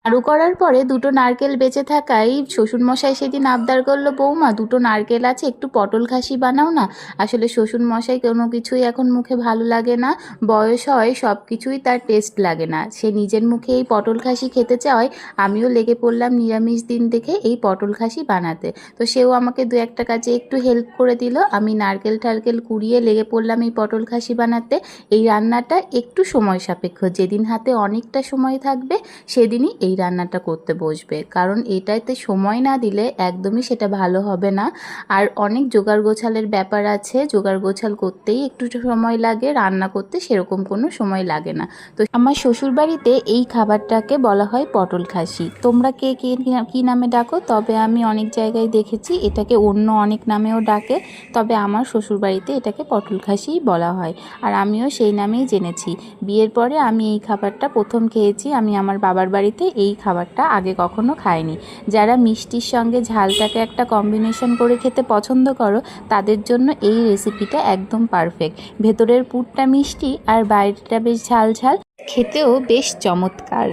নাড়ু করার পরে দুটো নারকেল বেঁচে থাকায় শ্বশুরমশাই সেদিন আবদার করলো, বৌমা দুটো নারকেল আছে, একটু পটল খাসি বানাও না। আসলে শ্বশুরমশাই কোনো কিছুই এখন মুখে ভালো লাগে না, বয়স হয়, সব কিছুই তার টেস্ট লাগে না। সে নিজের মুখে এই পটল খাসি খেতে চায়। আমিও লেগে পড়লাম নিরামিষ দিন দেখে এই পটল খাসি বানাতে। তো সেও আমাকে দু একটা কাজে একটু হেল্প করে দিল। আমি নারকেল টারকেল কুড়িয়ে লেগে পড়লাম এই পটল খাসি বানাতে। এই রান্নাটা একটু সময় সাপেক্ষ, যেদিন হাতে অনেকটা সময় থাকবে সেদিনই এই রান্নাটা করতে বসবে, কারণ এটাতে সময় না দিলে একদমই সেটা ভালো হবে না। আর অনেক জোগাড় গোছালের ব্যাপার আছে, জোগাড় গোছাল করতেই একটু সময় লাগে, রান্না করতে সেরকম কোনো সময় লাগে না। তো আমার শ্বশুরবাড়িতে এই খাবারটাকে বলা হয় পটল খাসি। তোমরা কে কে কী নামে ডাকো? তবে আমি অনেক জায়গায় দেখেছি এটাকে অন্য অনেক নামেও ডাকে, তবে আমার শ্বশুরবাড়িতে এটাকে পটল খাসিই বলা হয়, আর আমিও সেই নামেই জেনেছি। বিয়ের পরে আমি এই খাবারটা প্রথম খেয়েছি। আমি আমার বাবার বাড়িতে এই খাবারটা আগে কখনো খাইনি। যারা মিষ্টির সঙ্গে ঝালটাকে একটা কম্বিনেশন করে খেতে পছন্দ করো, তাদের জন্য এই রেসিপিটা একদম পারফেক্ট। ভেতরের পুরটা মিষ্টি আর বাইরেটা বেশ ঝাল ঝাল, খেতেও বেশ চমৎকার।